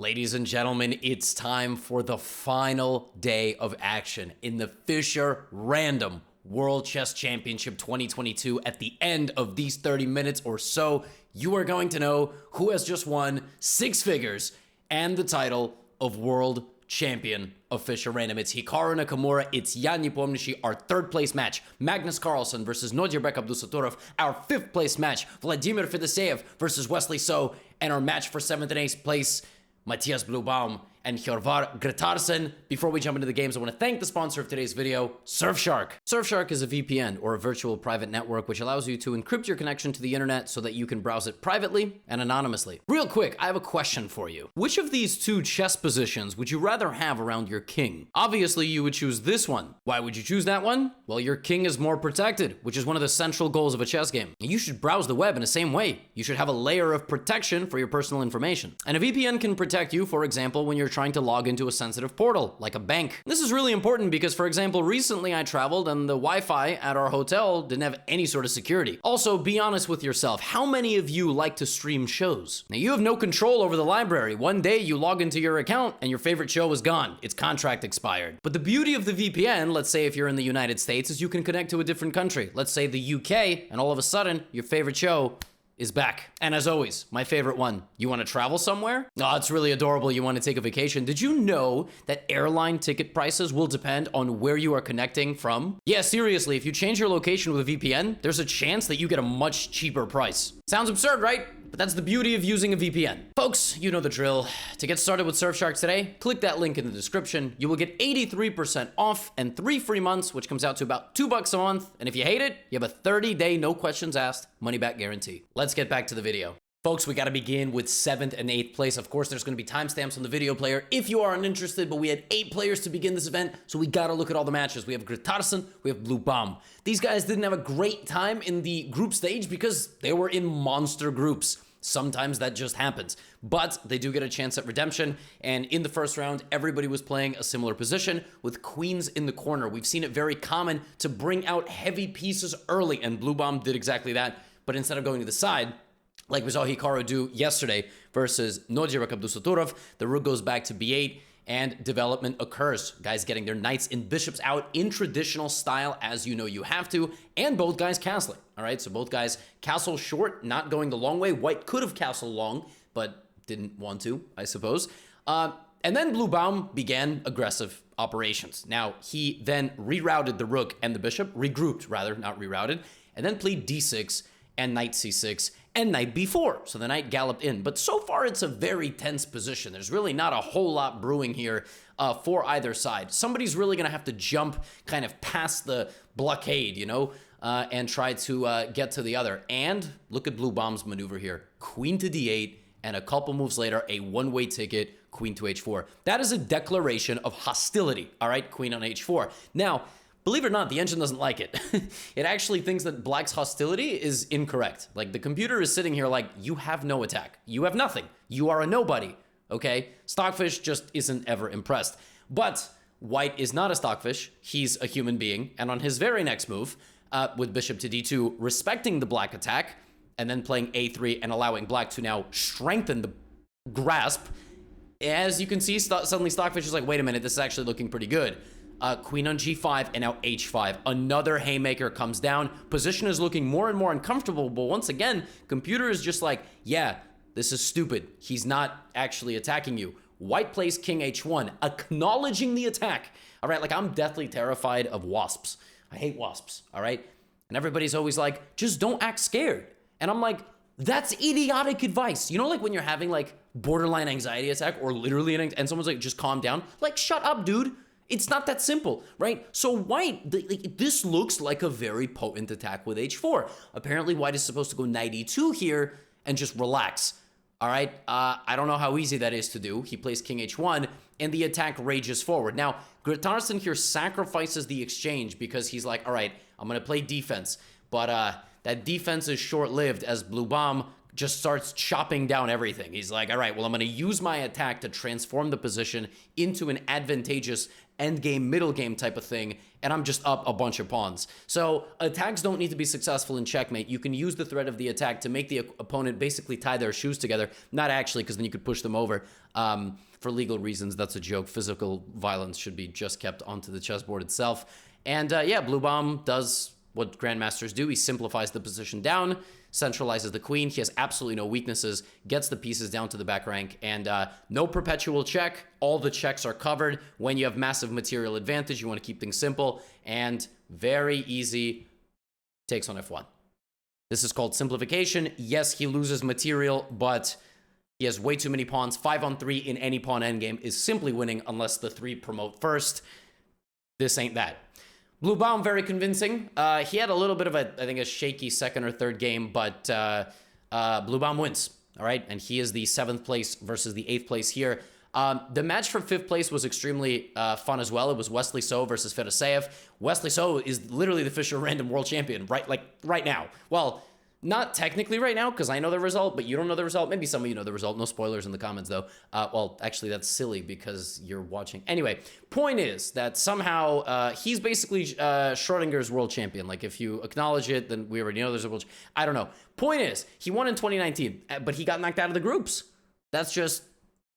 Ladies and gentlemen, it's time for the final day of action in the Fischer Random World Chess Championship 2022. At the end of these 30 minutes or so, you are going to know who has just won 6 figures and the title of World Champion of Fischer Random. It's Hikaru Nakamura, it's Jan Nepomniachtchi, our 3rd place match. Magnus Carlsen versus Nodirbek Abdusatorov, our 5th place match. Vladimir Fedoseev versus Wesley So, and our match for 7th and 8th place, Matthias Bluebaum and Hjörvar Gretarsson. Before we jump into the games, I want to thank the sponsor of today's video, Surfshark. Surfshark is a VPN, or a virtual private network, which allows you to encrypt your connection to the internet so that you can browse it privately and anonymously. Real quick, I have a question for you. Which of these 2 chess positions would you rather have around your king? Obviously, you would choose this one. Why would you choose that one? Well, your king is more protected, which is one of the central goals of a chess game. You should browse the web in the same way. You should have a layer of protection for your personal information. And a VPN can protect you, for example, when you're trying to log into a sensitive portal, like a bank. This is really important because, for example, recently I traveled and the Wi-Fi at our hotel didn't have any sort of security. Also, be honest with yourself. How many of you like to stream shows? Now, you have no control over the library. One day you log into your account and your favorite show is gone. Its contract expired. But the beauty of the VPN, let's say if you're in the United States, is you can connect to a different country. Let's say the UK, and all of a sudden, your favorite show is back. And as always, my favorite one. You want to travel somewhere? Oh, it's really adorable. You want to take a vacation. Did you know that airline ticket prices will depend on where you are connecting from? Yeah, seriously, if you change your location with a VPN, there's a chance that you get a much cheaper price. Sounds absurd, right? But that's the beauty of using a VPN. Folks, you know the drill. To get started with Surfshark today, click that link in the description. You will get 83% off and 3 free months, which comes out to about $2 a month. And if you hate it, you have a 30-day, no questions asked, money-back guarantee. Let's get back to the video. Folks, we got to begin with 7th and 8th place. Of course, there's going to be timestamps on the video player if you are uninterested, but we had 8 players to begin this event, so we got to look at all the matches. We have Gretarsson, we have Bluebaum. These guys didn't have a great time in the group stage because they were in monster groups. Sometimes that just happens, but they do get a chance at redemption. And in the first round, everybody was playing a similar position with queens in the corner. We've seen it very common to bring out heavy pieces early, and Bluebaum did exactly that. But instead of going to the side, like we saw Hikaru do yesterday versus Nodirbek Abdusatorov, the rook goes back to b8 and development occurs. Guys getting their knights and bishops out in traditional style, as you know you have to, and both guys castling. All right, so both guys castle short, not going the long way. White could have castled long, but didn't want to, I suppose. And then Bluebaum began aggressive operations. Now, he then rerouted the rook and the bishop, regrouped rather, not rerouted, and then played d6 and knight c6 and knight b4. So the knight galloped in. But so far, it's a very tense position. There's really not a whole lot brewing here for either side. Somebody's really going to have to jump kind of past the blockade, you know, and try to get to the other. And look at Bluebaum's maneuver here. Queen to d8, and a couple moves later, a one-way ticket, queen to h4. That is a declaration of hostility, all right? Queen on h4. Now, believe it or not, the engine doesn't like it. It actually thinks that Black's hostility is incorrect. Like, the computer is sitting here like, you have no attack. You have nothing. You are a nobody, okay? Stockfish just isn't ever impressed. But White is not a stockfish. He's a human being. And on his very next move, with bishop to d2, respecting the Black attack, and then playing a3 and allowing Black to now strengthen the grasp, as you can see, suddenly Stockfish is like, wait a minute, this is actually looking pretty good. Queen on g5 and now h5. Another haymaker comes down. Position is looking more and more uncomfortable, but once again, computer is just like, yeah, this is stupid. He's not actually attacking you. White plays king h1, acknowledging the attack. All right, like, I'm deathly terrified of wasps. I hate wasps, all right? And everybody's always like, just don't act scared. And I'm like, that's idiotic advice. You know, like when you're having like borderline anxiety attack or literally and someone's like, just calm down. Like, shut up, dude. It's not that simple, right? So White, this looks like a very potent attack with h4. Apparently, White is supposed to go knight e2 here and just relax, all right? I don't know how easy that is to do. He plays king h1, and the attack rages forward. Now, Gretarsson here sacrifices the exchange because he's like, all right, I'm going to play defense. But that defense is short-lived as Bluebaum just starts chopping down everything. He's like, all right, well, I'm going to use my attack to transform the position into an advantageous endgame, middle game type of thing, and I'm just up a bunch of pawns. So attacks don't need to be successful in checkmate. You can use the threat of the attack to make the opponent basically tie their shoes together. Not actually, because then you could push them over. For legal reasons, that's a joke. Physical violence should be just kept onto the chessboard itself. And yeah, Blue Bomb does what grandmasters do. He simplifies the position down, centralizes the queen. He has absolutely no weaknesses, gets the pieces down to the back rank, and no perpetual check. All the checks are covered. When you have massive material advantage, you want to keep things simple, and very easy takes on f1. This is called simplification. Yes, he loses material, but he has way too many pawns. 5 on 3 in any pawn endgame is simply winning unless the 3 promote first. This ain't that. Blue Bomb, very convincing. He had a little bit of I think, a shaky second or third game, but Blue Bomb wins, all right? And he is the 7th place versus the 8th place here. The match for 5th place was extremely fun as well. It was Wesley So versus Fedoseev. Wesley So is literally the Fischer Random World Champion, right now. Well, not technically right now, because I know the result, but you don't know the result. Maybe some of you know the result. No spoilers in the comments, though. Well, actually, that's silly because you're watching. Anyway, point is that somehow he's basically Schrodinger's world champion. Like, if you acknowledge it, then we already know there's a world. I don't know. Point is, he won in 2019, but he got knocked out of the groups. That's just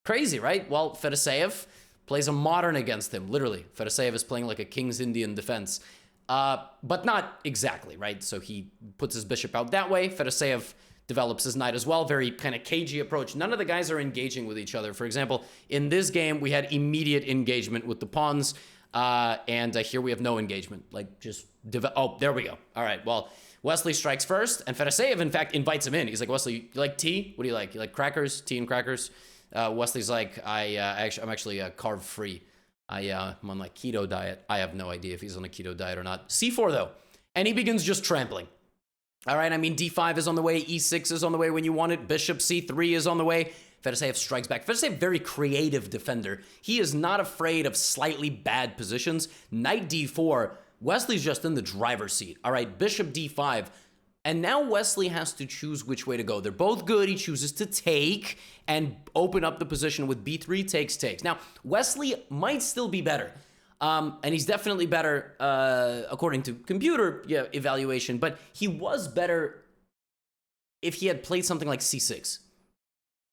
crazy, right? Well, Fedoseev plays a modern against him, literally. Fedoseev is playing like a King's Indian defense. But not exactly, right? So he puts his bishop out that way. Fedoseev develops his knight as well. Very kind of cagey approach. None of the guys are engaging with each other. For example, in this game, we had immediate engagement with the pawns. And here we have no engagement. Like, just... Oh, there we go. All right, well, Wesley strikes first. And Fedoseev, in fact, invites him in. He's like, Wesley, you like tea? What do you like? You like crackers? Tea and crackers? Wesley's like, I'm actually carb-free. I'm on like keto diet. I have no idea if he's on a keto diet or not. C4 though, and he begins just trampling. All right, I mean, D5 is on the way, E6 is on the way when you want it, Bishop C3 is on the way. Fedoseev strikes back. Fedoseev, very creative defender. He is not afraid of slightly bad positions. Knight D4, Wesley's just in the driver's seat. All right, Bishop D5. And now Wesley has to choose which way to go. They're both good. He chooses to take and open up the position with B3, takes. Now, Wesley might still be better. And he's definitely better according to computer evaluation, but he was better if he had played something like C6.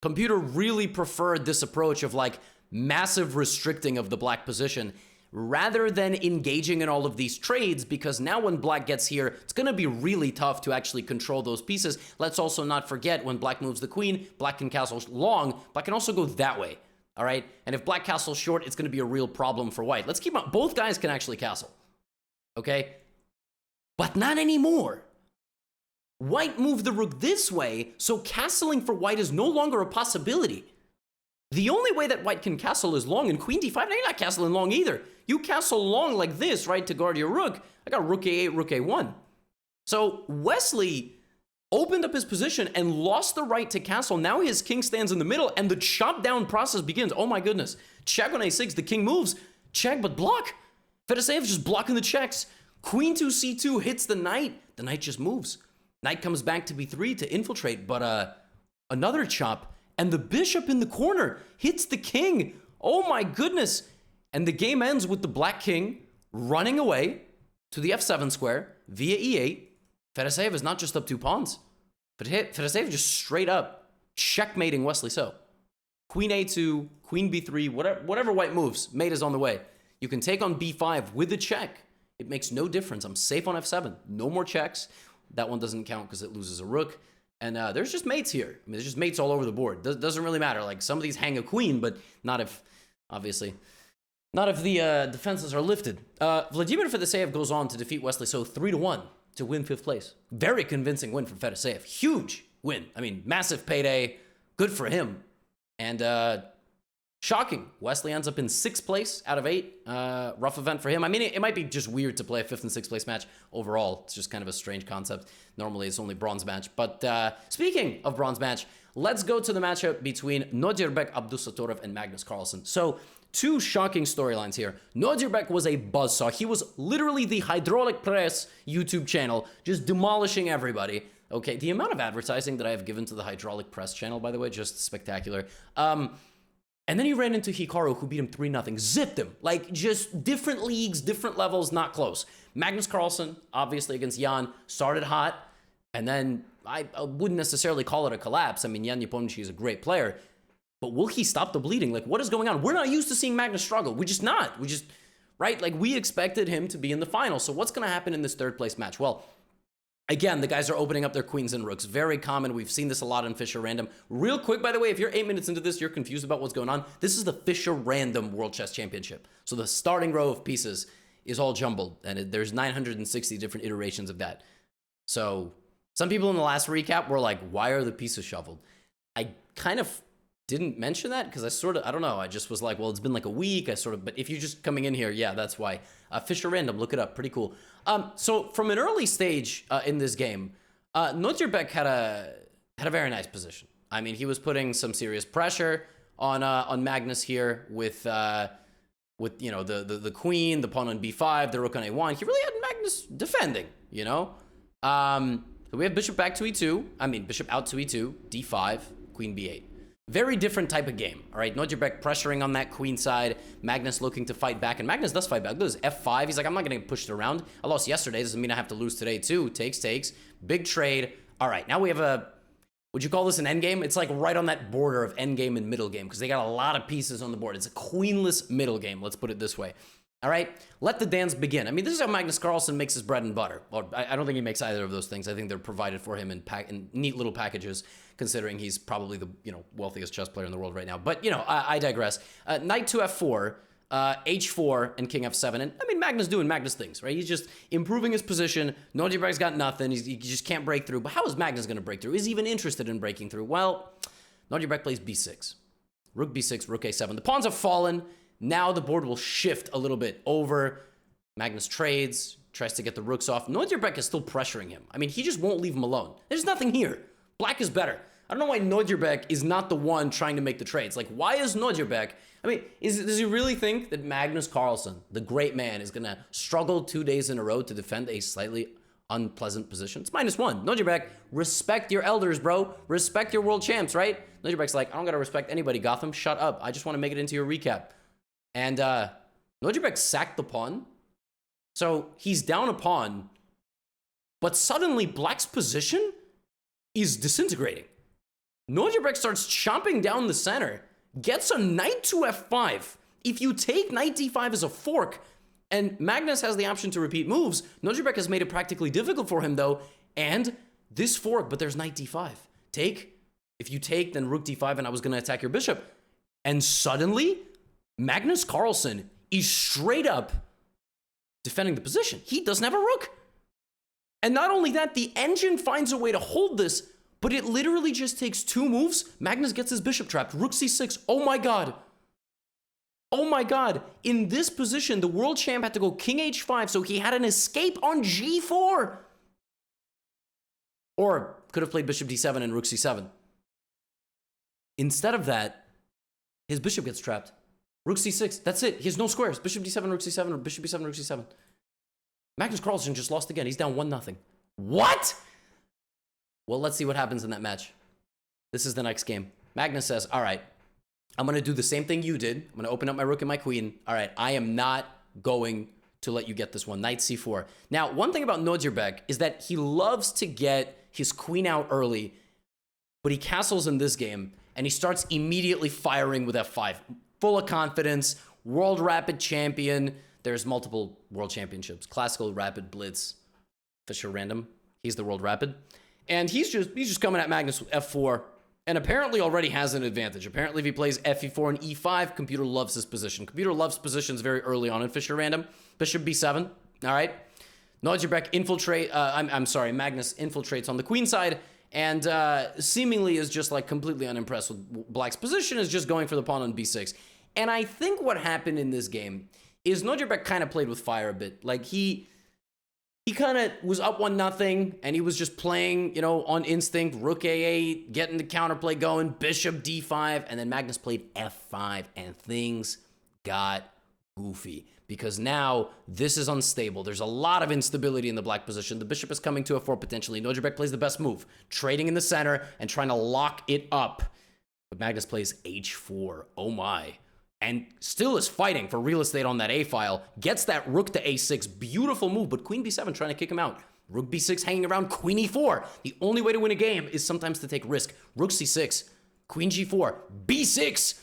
Computer really preferred this approach of like massive restricting of the black position rather than engaging in all of these trades, because now when black gets here, it's going to be really tough to actually control those pieces. Let's also not forget when black moves the queen, black can castle long, black can also go that way, all right? And if black castles short, it's going to be a real problem for white. Let's keep on, both guys can actually castle, okay? But not anymore. White moved the rook this way, so castling for white is no longer a possibility. The only way that white can castle is long, and queen d5, now you're not castling long either. You castle long like this, right, to guard your rook. I got rook a8, rook a1. So Wesley opened up his position and lost the right to castle. Now his king stands in the middle, and the chop down process begins. Oh my goodness. Check on a6, the king moves. Check, but block. Fedoseev just blocking the checks. Queen to c2 hits the knight just moves. Knight comes back to b3 to infiltrate, but another chop. And the bishop in the corner hits the king. Oh my goodness. And the game ends with the black king running away to the f7 square via e8. Fedoseev is not just up 2 pawns, but Fedoseev just straight up checkmating Wesley So. Queen a2, queen b3, whatever white moves, mate is on the way. You can take on b5 with a check. It makes no difference. I'm safe on f7. No more checks. That one doesn't count because it loses a rook. And there's just mates here. I mean, there's just mates all over the board. Doesn't really matter. Like, some of these hang a queen, but not if, obviously, not if the defenses are lifted. Vladimir Fedoseev goes on to defeat Wesley So 3-1 to win 5th place. Very convincing win from Fedoseev. Huge win. I mean, massive payday. Good for him. And shocking. Wesley ends up in 6th place out of 8. Rough event for him. I mean, it might be just weird to play a 5th and 6th place match overall. It's just kind of a strange concept. Normally, it's only bronze match. But speaking of bronze match, let's go to the matchup between Nodirbek Abdusattorov and Magnus Carlsen. So, 2 shocking storylines here. Nodirbek was a buzzsaw. He was literally the hydraulic press YouTube channel, just demolishing everybody. Okay, the amount of advertising that I have given to the hydraulic press channel, by the way, just spectacular. And then he ran into Hikaru, who beat him 3-0, zipped him. Like, just different leagues, different levels, not close. Magnus Carlsen, obviously against Jan, started hot, and then I wouldn't necessarily call it a collapse. I mean, Jan Nepomniachtchi is a great player, but will he stop the bleeding? Like, what is going on? We're not used to seeing Magnus struggle. We're just not. Right? Like, we expected him to be in the final. So what's going to happen in this third place match? Well, again, the guys are opening up their queens and rooks. Very common. We've seen this a lot in Fischer Random. Real quick, by the way, if you're 8 minutes into this, you're confused about what's going on. This is the Fischer Random World Chess Championship. So the starting row of pieces is all jumbled, and there's 960 different iterations of that. So some people in the last recap were like, why are the pieces shuffled? I kind of didn't mention that because I don't know. I just was like, well, it's been like a week. But if you're just coming in here, yeah, that's why. Fischer Random, look it up. Pretty cool. So from an early stage in this game, Notjerbeck had a very nice position. I mean, he was putting some serious pressure on Magnus here with you know, the queen, the pawn on b5, the rook on a1. He really had Magnus defending, you know. So we have bishop back to e2. I mean, bishop out to e2, d5, queen b8. Very different type of game, all right? Notjerbeck pressuring on that queen side. Magnus looking to fight back, and Magnus does fight back. Look at this, f5. He's like, I'm not going to get pushed around. I lost yesterday. Doesn't mean I have to lose today, too. Takes. Big trade. All right, now we have would you call this an endgame? It's like right on that border of endgame and middle game because they got a lot of pieces on the board. It's a queenless middle game, let's put it this way. All right, let the dance begin. I mean, this is how Magnus Carlsen makes his bread and butter. Or I don't think he makes either of those things. I think they're provided for him in neat little packages, considering he's probably the wealthiest chess player in the world right now. But I digress. Knight to f4, h4, and king f7. And I mean, Magnus doing Magnus things, right? He's just improving his position. Notjerbeck's got nothing. He just can't break through. But how is Magnus going to break through? Is he even interested in breaking through? Well, Notjerbeck plays b6. Rook b6, rook a7. The pawns have fallen. Now the board will shift a little bit over. Magnus trades, tries to get the rooks off. Notjerbeck is still pressuring him. I mean, he just won't leave him alone. There's nothing here. Black is better. I don't know why Notjerbeck is not the one trying to make the trades. Like, why is Notjerbeck... I mean, does he really think that Magnus Carlsen, the great man, is going to struggle 2 days in a row to defend a slightly unpleasant position? It's -1. Notjerbeck, respect your elders, bro. Respect your world champs, right? Notjerbeck's like, I don't got to respect anybody, Gotham. Shut up. I just want to make it into your recap. And Notjerbeck sacked the pawn. So he's down a pawn. But suddenly, Black's position is disintegrating. Notjerbeck starts chomping down the center. Gets a knight to f5. If you take knight d5 as a fork, and Magnus has the option to repeat moves, Notjerbeck has made it practically difficult for him, though. And this fork, but there's knight d5. Take. If you take, then rook d5, and I was going to attack your bishop. And suddenly... Magnus Carlsen is straight up defending the position. He doesn't have a rook. And not only that, the engine finds a way to hold this, but it literally just takes 2 moves. Magnus gets his bishop trapped. Rook c6. Oh my god. Oh my god. In this position, the world champ had to go king h5, so he had an escape on g4. Or could have played bishop d7 and rook c7. Instead of that, his bishop gets trapped. Rook c6, that's it. He has no squares. Bishop d7, rook c7, or bishop b7, rook c7. Magnus Carlsen just lost again. He's down 1-0. What? Well, let's see what happens in that match. This is the next game. Magnus says, all right, I'm going to do the same thing you did. I'm going to open up my rook and my queen. All right, I am not going to let you get this one. Knight c4. Now, one thing about Notjerbeck is that he loves to get his queen out early, but he castles in this game, and he starts immediately firing with f5. Full of confidence, world rapid champion. There's multiple world championships. Classical, rapid, blitz, Fischer Random. He's the world rapid. And he's just coming at Magnus with f4, and apparently already has an advantage. Apparently if he plays fe4 and e5, computer loves his position. Computer loves positions very early on in Fischer Random. Bishop b7, all right? Notjerbeck Magnus infiltrates on the queen side, and seemingly is just like completely unimpressed with Black's position, is just going for the pawn on b6. And I think what happened in this game is Notjerbeck kind of played with fire a bit. Like he kind of was up 1-0, and he was just playing, on instinct, rook a8, getting the counterplay going, bishop d5, and then Magnus played f5, and things got goofy. Because now this is unstable. There's a lot of instability in the black position. The bishop is coming to f4 potentially. Notjerbeck plays the best move, trading in the center and trying to lock it up. But Magnus plays h4. Oh my. And still is fighting for real estate on that A file. Gets that rook to a6. Beautiful move, but queen b7 trying to kick him out. Rook b6 hanging around, queen e4. The only way to win a game is sometimes to take risk. Rook c6, queen g4, b6.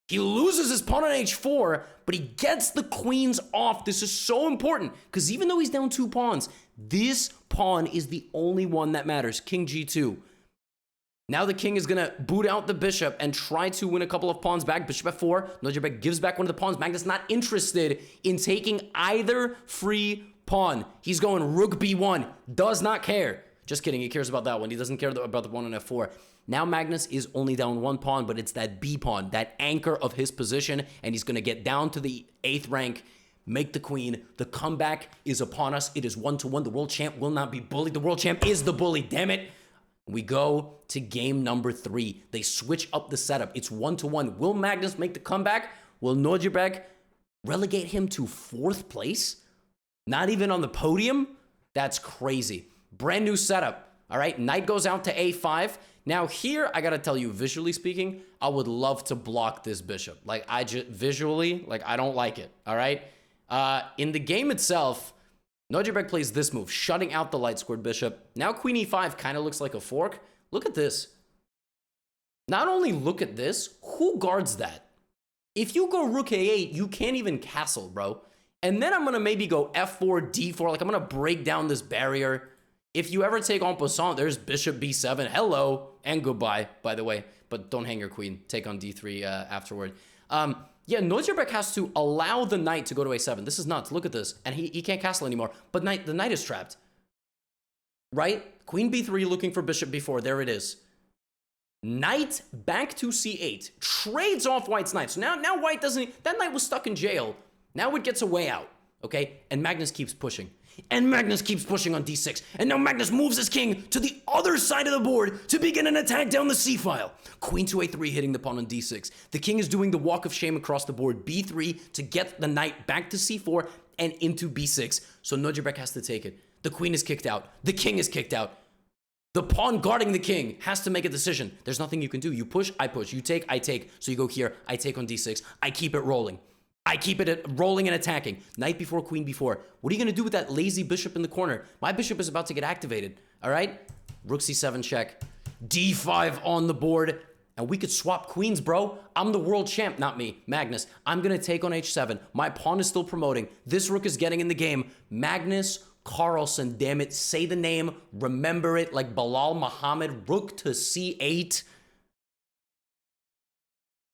He loses his pawn on h4, but he gets the queens off. This is so important, because even though he's down 2 pawns, this pawn is the only one that matters. King g2. Now the king is going to boot out the bishop and try to win a couple of pawns back. Bishop f4. Nojabek gives back one of the pawns. Magnus not interested in taking either free pawn. He's going rook b1. Does not care. Just kidding. He cares about that one. He doesn't care about the pawn on f4. Now Magnus is only down 1 pawn, but it's that b pawn, that anchor of his position, and he's going to get down to the 8th rank, make the queen. The comeback is upon us. It is 1-1. The world champ will not be bullied. The world champ is the bully. Damn it. We go to game number 3. They switch up the setup. It's 1-1. Will Magnus make the comeback? Will Nojabek relegate him to 4th place? Not even on the podium? That's crazy. Brand new setup. All right, knight goes out to a5. Now here, I gotta tell you, visually speaking, I would love to block this bishop. Like, I just, visually, like, I don't like it, all right? In the game itself, Nojabek plays this move, shutting out the light-squared bishop. Now queen e5 kind of looks like a fork. Look at this. Not only look at this, who guards that? If you go rook a8, you can't even castle, bro. And then I'm going to maybe go f4, d4. Like, I'm going to break down this barrier. If you ever take en passant, there's bishop b7. Hello and goodbye, by the way. But don't hang your queen. Take on d3 afterward. Yeah, Nojabek has to allow the knight to go to a7. This is nuts. Look at this. And he can't castle anymore. But the knight is trapped. Right? Queen b3 looking for bishop b4. There it is. Knight back to c8. Trades off white's knight. So now white doesn't... That knight was stuck in jail. Now it gets a way out. Okay? And Magnus keeps pushing. And Magnus keeps pushing on d6. And now Magnus moves his king to the other side of the board to begin an attack down the c-file. Queen to a3 hitting the pawn on d6. The king is doing the walk of shame across the board. b3 to get the knight back to c4 and into b6. So Nojabek has to take it. The queen is kicked out. The king is kicked out. The pawn guarding the king has to make a decision. There's nothing you can do. You push, I push. You take, I take. So you go here. I take on d6. I keep it rolling. I keep it rolling and attacking. Knight b4, queen b4. What are you going to do with that lazy bishop in the corner? My bishop is about to get activated. All right? Rook c7 check. d5 on the board. And we could swap queens, bro. I'm the world champ. Not me. Magnus. I'm going to take on h7. My pawn is still promoting. This rook is getting in the game. Magnus Carlsen. Damn it. Say the name. Remember it like Bilal Muhammad. Rook to c8.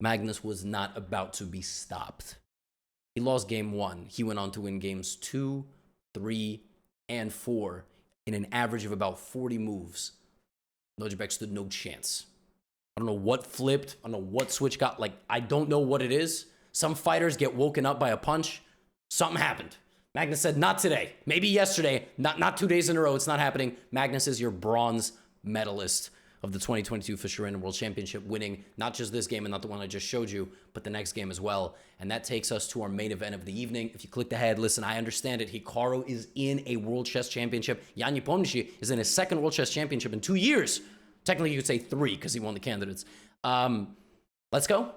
Magnus was not about to be stopped. He lost game 1. He went on to win games 2, 3, and 4 in an average of about 40 moves. Nojabek stood no chance. I don't know what flipped. I don't know what switch got. Like, I don't know what it is. Some fighters get woken up by a punch. Something happened. Magnus said, not today. Maybe yesterday. Not 2 days in a row. It's not happening. Magnus is your bronze medalist of the 2022 Fischer Random World Championship, winning not just this game and not the one I just showed you, but the next game as well. And that takes us to our main event of the evening. If you clicked ahead, listen, I understand it. Hikaru is in a World Chess Championship. Jan Nepomniachtchi is in his 2nd World Chess Championship in 2 years. Technically, you could say 3 because he won the candidates. Let's go.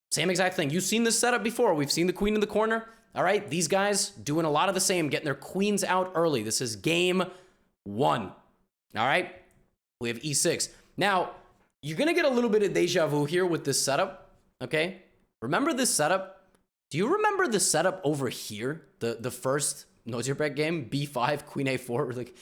Same exact thing. You've seen this setup before. We've seen the queen in the corner. All right, these guys doing a lot of the same, getting their queens out early. This is game 1. All right, we have e6. Now, you're going to get a little bit of deja vu here with this setup, okay? Remember this setup? Do you remember the setup over here? The first Nojabek game, b5, queen a4, like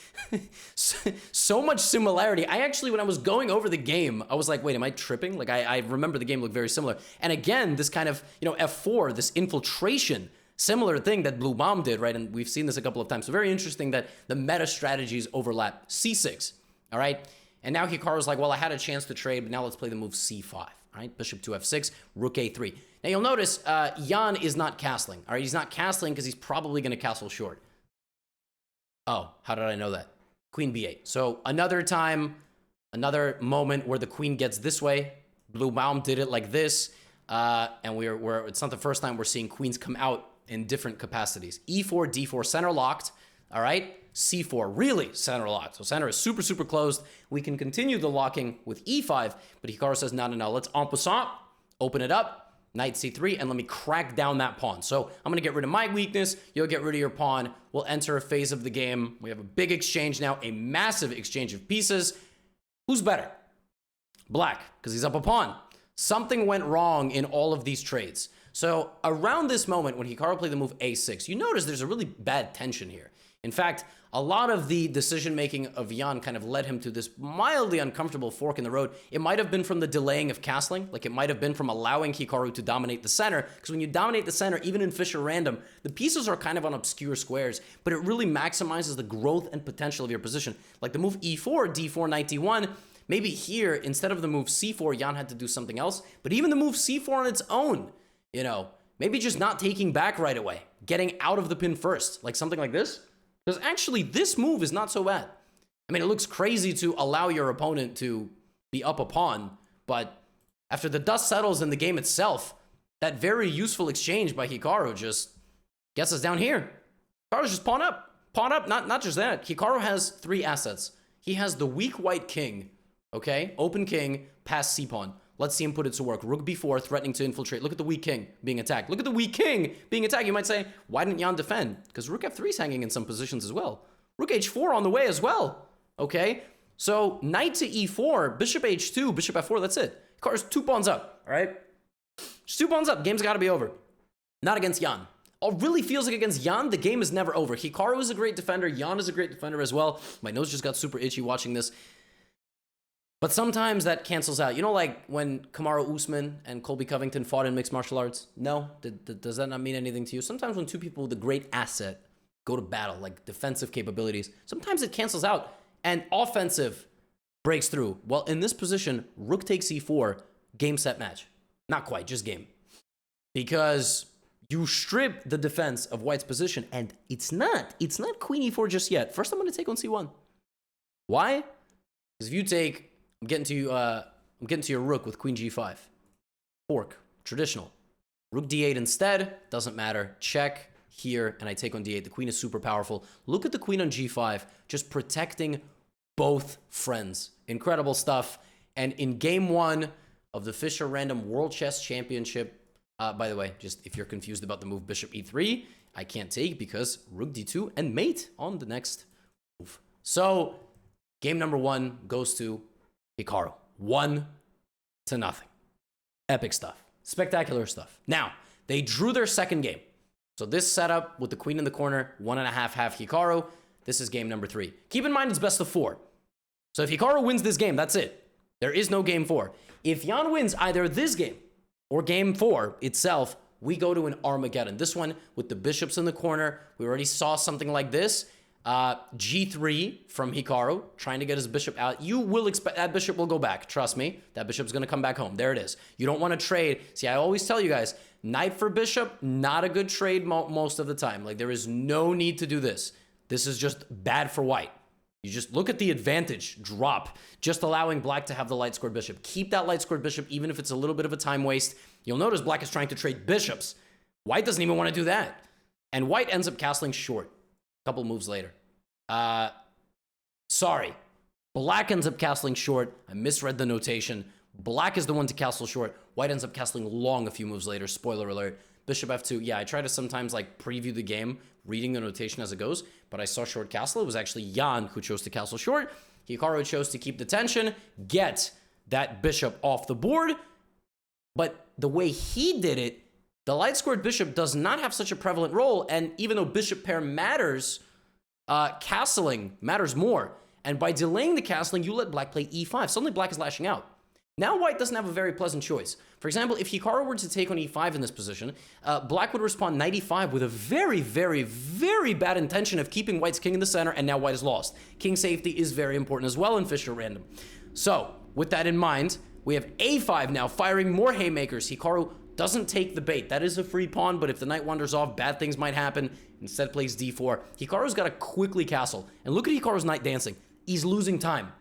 so much similarity. I actually, when I was going over the game, I was like, wait, am I tripping? Like, I remember the game looked very similar. And again, this kind of, f4, this infiltration, similar thing that Blue Bomb did, right? And we've seen this a couple of times. So very interesting that the meta strategies overlap. c6, all right? And now Hikaru's like, well, I had a chance to trade, but now let's play the move c5, all right? Bishop to f6, rook a3. Now, you'll notice Jan is not castling, all right? He's not castling because he's probably going to castle short. Oh, how did I know that? Queen b8. So another time, another moment where the queen gets this way. Blue Baum did it like this. And it's not the first time we're seeing queens come out in different capacities. e4, d4, center locked. all right? C4, really center locked. So center is super, super closed. We can continue the locking with E5, but Hikaru says, no. Let's en passant, open it up, knight C3, and let me crack down that pawn. So I'm going to get rid of my weakness. You'll get rid of your pawn. We'll enter a phase of the game. We have a big exchange now, a massive exchange of pieces. Who's better? Black, because he's up a pawn. Something went wrong in all of these trades. So around this moment, when Hikaru played the move A6, you notice there's a really bad tension here. In fact, a lot of the decision-making of Jan kind of led him to this mildly uncomfortable fork in the road. It might have been from the delaying of castling, like it might have been from allowing Hikaru to dominate the center, because when you dominate the center, even in Fischer Random, the pieces are kind of on obscure squares, but it really maximizes the growth and potential of your position. Like the move E4, D4, knight D1, maybe here, instead of the move C4, Jan had to do something else, but even the move C4 on its own, you know, maybe just not taking back right away, getting out of the pin first, like something like this. Because actually, this move is not so bad. I mean, it looks crazy to allow your opponent to be up a pawn, but after the dust settles in the game itself, that very useful exchange by Hikaru just gets us down here. Hikaru's just pawn up. Pawn up, not just that. Hikaru has 3 assets. He has the weak white king, okay? Open king, pass c-pawn. Let's see him put it to work. Rook b4, threatening to infiltrate. Look at the weak king being attacked. Look at the weak king being attacked. You might say, why didn't Jan defend? Because rook f3 is hanging in some positions as well. Rook h4 on the way as well. Okay? So knight to e4, bishop h2, bishop f4, that's it. Hikaru's 2 pawns up, all right? Just 2 pawns up. Game's got to be over. Not against Jan. It really feels like against Jan, the game is never over. Hikaru is a great defender. Jan is a great defender as well. My nose just got super itchy watching this. But sometimes that cancels out. You know, like when Kamaru Usman and Colby Covington fought in mixed martial arts? No? Does that not mean anything to you? Sometimes when 2 people with a great asset go to battle, like defensive capabilities, sometimes it cancels out and offensive breaks through. Well, in this position, rook takes e4, game, set, match. Not quite, just game. Because you strip the defense of white's position, and it's not queen e4 just yet. First, I'm going to take on c1. Why? Because if you take... I'm getting to your rook with queen g5. Fork, traditional. Rook d8 instead, doesn't matter. Check here, and I take on d8. The queen is super powerful. Look at the queen on g5, just protecting both friends. Incredible stuff. And in game 1 of the Fischer Random World Chess Championship, by the way, just if you're confused about the move bishop e3, I can't take because rook d2 and mate on the next move. So game number 1 goes to Hikaru. 1-0. Epic stuff. Spectacular stuff. Now, they drew their second game. So this setup with the queen in the corner, 1.5 half Hikaru. This is game number 3. Keep in mind it's best of 4. So if Hikaru wins this game, that's it. There is no game 4. If Jan wins either this game or game 4 itself, we go to an Armageddon. This one with the bishops in the corner. We already saw something like this. G3 from Hikaru, trying to get his bishop out. You will expect that bishop will go back. Trust me, that bishop's going to come back home. There it is. You don't want to trade. See, I always tell you guys, knight for bishop, not a good trade most of the time. Like, there is no need to do this. This is just bad for white. You just look at the advantage drop, just allowing black to have the light-scored bishop. Keep that light-scored bishop, even if it's a little bit of a time waste. You'll notice black is trying to trade bishops. White doesn't even want to do that. And white ends up castling short. Couple moves later. Sorry. Black ends up castling short. I misread the notation. Black is the one to castle short. White ends up castling long a few moves later. Spoiler alert. Bishop f2. Yeah, I try to sometimes like preview the game, reading the notation as it goes, but I saw short castle. It was actually Jan who chose to castle short. Hikaru chose to keep the tension, get that bishop off the board. But the way he did it, the light-scored bishop does not have such a prevalent role, and even though bishop pair matters, castling matters more. And by delaying the castling, you let black play e5. Suddenly black is lashing out. Now white doesn't have a very pleasant choice. For example, if Hikaru were to take on e5 in this position, black would respond knight e5 with a very, very, very bad intention of keeping white's king in the center, and now white is lost. King safety is very important as well in Fischer Random. So, with that in mind, we have a5 now, firing more haymakers. Hikaru doesn't take the bait. That is a free pawn, but if the knight wanders off, bad things might happen. Instead plays d4. Hikaru's got to quickly castle. And look at Hikaru's knight dancing. He's losing time.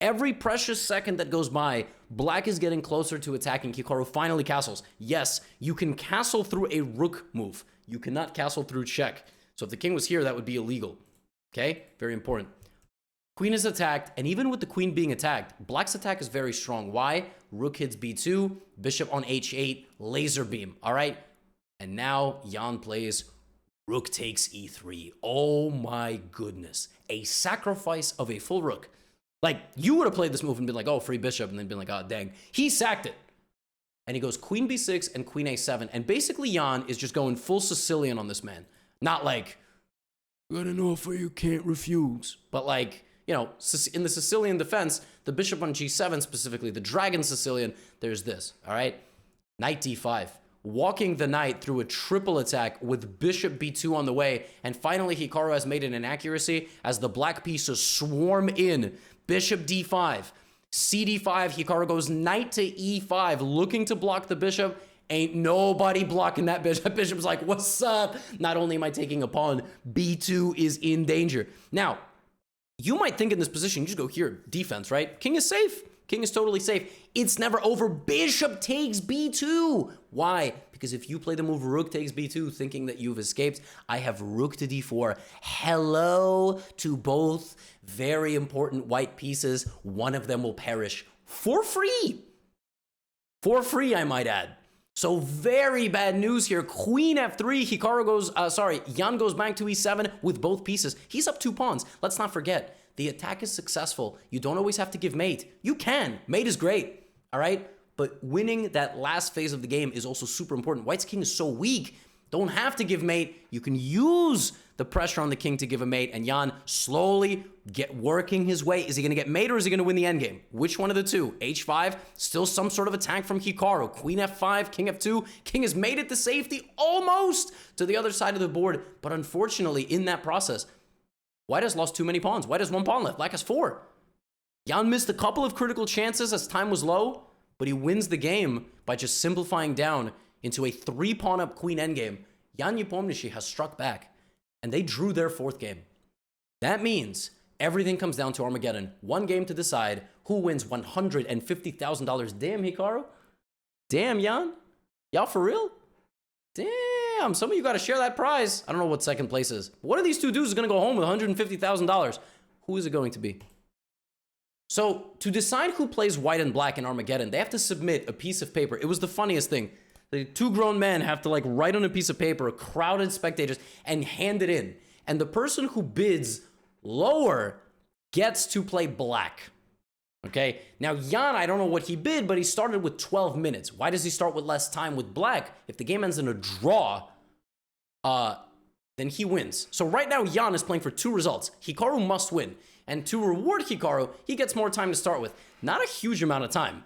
Every precious second that goes by, black is getting closer to attacking. Hikaru finally castles. Yes, you can castle through a rook move. You cannot castle through check. So if the king was here, that would be illegal. Okay, very important. Queen is attacked, and even with the queen being attacked, black's attack is very strong. Why? Rook hits b2, bishop on h8, laser beam, all right? And now Jan plays rook takes e3. Oh my goodness. A sacrifice of a full rook. Like, you would have played this move and been like, oh, free bishop, and then been like, oh, dang. He sacked it. And he goes queen b6 and queen a7. And basically, Jan is just going full Sicilian on this man. Not like, got an offer you can't refuse. But like, you know, in the Sicilian defense, the bishop on g7 specifically, the dragon Sicilian, there's this, all right? Knight d5. Walking the knight through a triple attack with bishop b2 on the way. And finally, Hikaru has made an inaccuracy as the black pieces swarm in. Bishop d5. cd5, Hikaru goes knight to e5, looking to block the bishop. Ain't nobody blocking that bishop. Bishop's like, what's up? Not only am I taking a pawn, b2 is in danger. Now, you might think in this position, you just go here, defense, right? King is safe. King is totally safe. It's never over. Bishop takes b2. Why? Because if you play the move rook takes b2 thinking that you've escaped, I have rook to d4. Hello to both very important white pieces. One of them will perish for free. For free, I might add. So very bad news here. Queen f3, Hikaru goes, Jan goes back to e7 with both pieces. He's up 2 pawns. Let's not forget, the attack is successful. You don't always have to give mate. You can. Mate is great, all right? But winning that last phase of the game is also super important. White's king is so weak. Don't have to give mate. You can use the pressure on the king to give a mate, and Jan slowly working his way. Is he going to get mate or is he going to win the endgame? Which one of the two? h5, still some sort of attack from Hikaru. Queen f5, king f2. King has made it to safety almost to the other side of the board, but unfortunately in that process, White has lost too many pawns. White has 1 pawn left. Black has 4. Jan missed a couple of critical chances as time was low, but he wins the game by just simplifying down into a 3-pawn up queen endgame. Jan Nepomniachtchi has struck back, and they drew their 4th game. That means everything comes down to Armageddon. 1 game to decide who wins $150,000. Damn, Hikaru. Damn, Jan. Y'all for real? Damn, some of you got to share that prize. I don't know what 2nd place is. One of these 2 dudes is going to go home with $150,000. Who is it going to be? So, to decide who plays white and black in Armageddon, they have to submit a piece of paper. It was the funniest thing. The 2 grown men have to like write on a piece of paper, crowded spectators, and hand it in. And the person who bids lower gets to play black. Okay? Now, Jan, I don't know what he bid, but he started with 12 minutes. Why does he start with less time with black? If the game ends in a draw, then he wins. So right now, Jan is playing for 2 results. Hikaru must win. And to reward Hikaru, he gets more time to start with. Not a huge amount of time,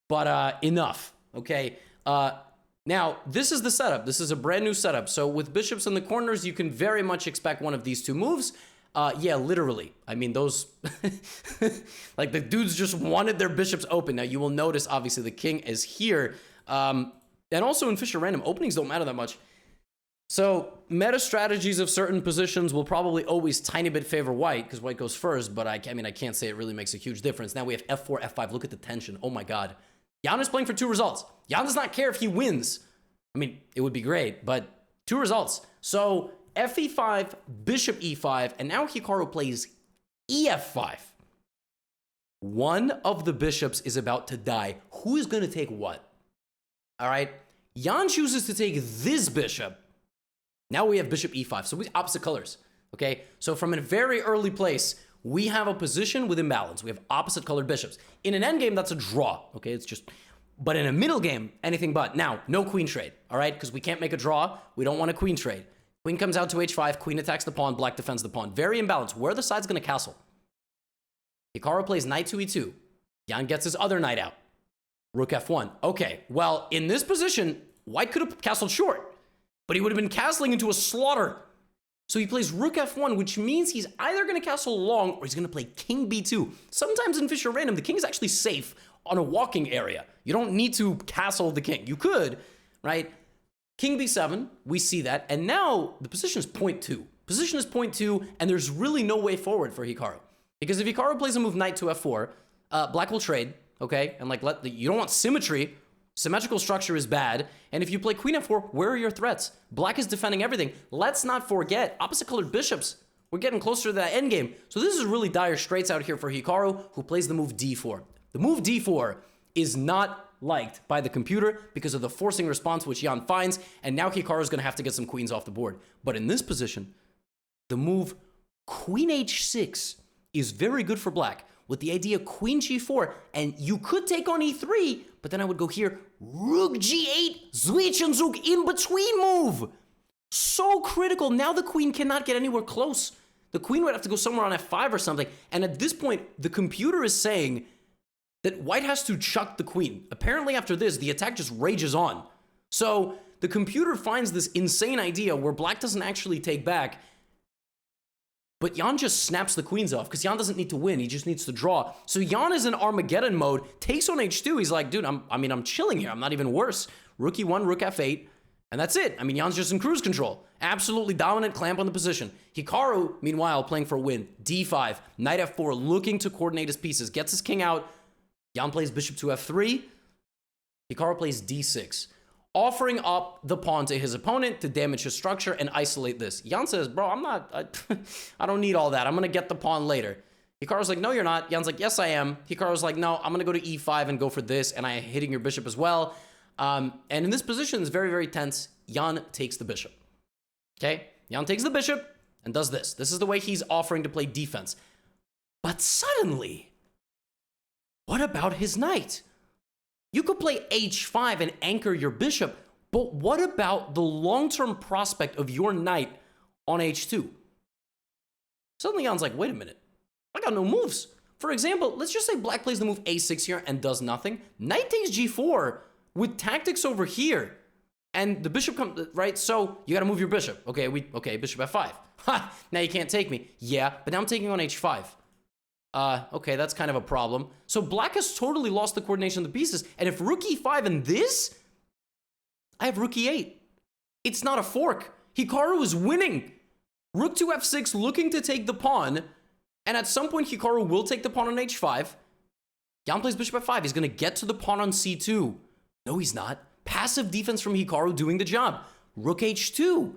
but enough. Okay? Now, this is the setup. This is a brand new setup. So with bishops in the corners, you can very much expect one of these 2 moves. Yeah, literally. I mean, those, like the dudes just wanted their bishops open. Now you will notice, obviously the king is here. And also in Fischer Random, openings don't matter that much. So meta strategies of certain positions will probably always tiny bit favor white because white goes first, but I mean, I can't say it really makes a huge difference. Now we have f4, f5. Look at the tension. Oh my God. Jan is playing for 2 results. Jan does not care if he wins. I mean, it would be great, but 2 results. So fe5, bishop e5, and now Hikaru plays ef5. One of the bishops is about to die. Who is going to take what? All right. Jan chooses to take this bishop. Now we have bishop e5. So we opposite colors. Okay. So from a very early place, we have a position with imbalance. We have opposite colored bishops. In an endgame, that's a draw. Okay. It's just, but in a middle game, anything but. Now, no queen trade. All right. Because we can't make a draw. We don't want a queen trade. Queen comes out to h5. Queen attacks the pawn. Black defends the pawn. Very imbalanced. Where are the sides going to castle? Hikaru plays knight to e2. Jan gets his other knight out. Rook f1. Okay, well, in this position, white could have castled short, but he would have been castling into a slaughter. So he plays rook f1, which means he's either going to castle long or he's going to play king b2. Sometimes in Fischer Random, the king is actually safe on a walking area. You don't need to castle the king. You could, right? King b7, we see that. And now the position is point 2. Position is point 2, and there's really no way forward for Hikaru. Because if Hikaru plays a move knight to f4, black will trade, okay? And like, you don't want symmetry. Symmetrical structure is bad. And if you play queen f4, where are your threats? Black is defending everything. Let's not forget, opposite colored bishops We're getting closer to that endgame. So this is really dire straits out here for Hikaru, who plays the move d4. The move d4 is not liked by the computer because of the forcing response which Jan finds, and now Hikaru is going to have to get some queens off the board. But in this position, the move queen h6 is very good for black, with the idea queen g4, and you could take on e3, but then I would go here, rook g8, Zwischenzug in between move. So critical. Now the queen cannot get anywhere close. The queen would have to go somewhere on f5 or something. And at this point, the computer is saying that white has to chuck the queen. Apparently after this, the attack just rages on. So the computer finds this insane idea where black doesn't actually take back, but Jan just snaps the queens off because Jan doesn't need to win. He just needs to draw. So Jan is in Armageddon mode, takes on h2. He's like, dude, I'm chilling here. I'm not even worse. Rook e1, rook f8. And that's it. I mean, Jan's just in cruise control. Absolutely dominant clamp on the position. Hikaru, meanwhile, playing for a win. d5, knight f4, looking to coordinate his pieces. Gets his king out. Jan plays bishop to f3. Hikaru plays d6, offering up the pawn to his opponent to damage his structure and isolate this. Jan says, bro, I don't need all that. I'm going to get the pawn later. Hikaru's like, no, you're not. Jan's like, yes, I am. Hikaru's like, no, I'm going to go to e5 and go for this, and I'm hitting your bishop as well. And in this position, it's very, very tense. Jan takes the bishop. Okay? Jan takes the bishop and does this. This is the way he's offering to play defense. But suddenly, what about his knight? You could play h5 and anchor your bishop, but what about the long-term prospect of your knight on h2? Suddenly Jan's like, wait a minute. I got no moves. For example, let's just say black plays the move a6 here and does nothing. Knight takes g4 with tactics over here. And the bishop comes, right? So you got to move your bishop. Okay, bishop f5. Ha! Now you can't take me. Yeah, but now I'm taking on h5. Okay, that's kind of a problem. So black has totally lost the coordination of the pieces. And if rook e5 and this, I have rook e8. It's not a fork. Hikaru is winning. Rook to f6, looking to take the pawn. And at some point, Hikaru will take the pawn on h5. Jan plays bishop f5. He's going to get to the pawn on c2. No, he's not. Passive defense from Hikaru doing the job. Rook h2.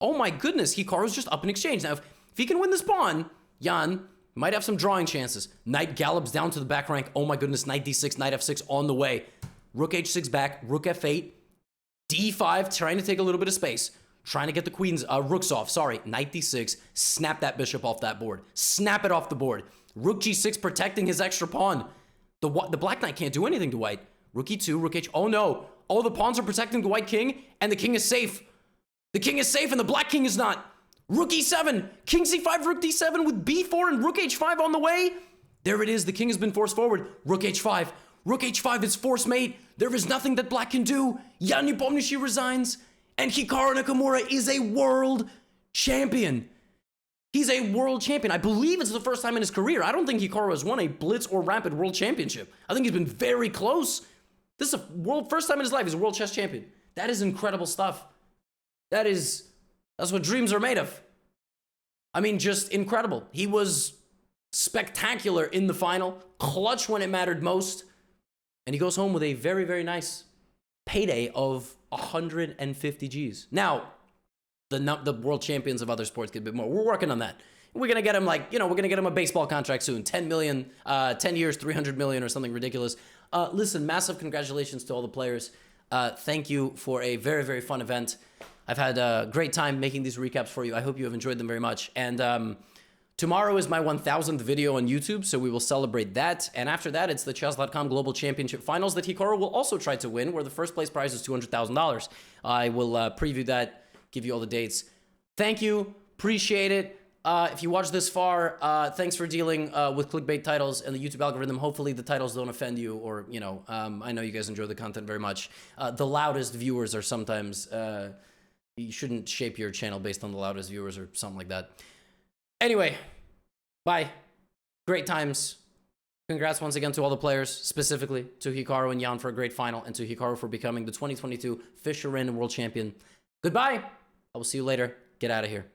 Oh my goodness, Hikaru's just up in exchange. Now, if he can win this pawn, Jan might have some drawing chances. Knight gallops down to the back rank. Oh my goodness, knight d6, knight f6 on the way. Rook h6 back, rook f8, d5, trying to take a little bit of space. Trying to get the queen's rooks off. Sorry, knight d6, snap that bishop off that board. Snap it off the board. Rook g6 protecting his extra pawn. The black knight can't do anything to white. Rook e2, rook h, oh no. Oh, the pawns are protecting the white king, and the king is safe. The king is safe, and the black king is not. Rook e7, king c5, rook d7 with b4 and rook h5 on the way. There it is, the king has been forced forward. Rook h5 is force mate. There is nothing that black can do. Jan Nepomniachtchi resigns, and Hikaru Nakamura is a world champion. He's a world champion. I believe it's the first time in his career. I don't think Hikaru has won a Blitz or Rapid World Championship. I think he's been very close. This is first time in his life he's a world chess champion. That is incredible stuff. That's what dreams are made of. I mean, just incredible. He was spectacular in the final, clutch when it mattered most, and he goes home with a very, very nice payday of 150 Gs. Now, the world champions of other sports get a bit more. We're working on that. We're going to get him we're going to get him a baseball contract soon. 10 million, 10 years, 300 million or something ridiculous. Listen, massive congratulations to all the players. Thank you for a very, very fun event. I've had a great time making these recaps for you. I hope you have enjoyed them very much. And tomorrow is my 1000th video on YouTube, so we will celebrate that. And after that, it's the Chess.com Global Championship Finals that Hikaru will also try to win, where the first place prize is $200,000. I will preview that, give you all the dates. Thank you. Appreciate it. If you watched this far, thanks for dealing with clickbait titles and the YouTube algorithm. Hopefully the titles don't offend you, or, I know you guys enjoy the content very much. The loudest viewers are sometimes, you shouldn't shape your channel based on the loudest viewers or something like that. Anyway, bye. Great times. Congrats once again to all the players, specifically to Hikaru and Jan for a great final, and to Hikaru for becoming the 2022 Fisher Random World Champion. Goodbye. I will see you later. Get out of here.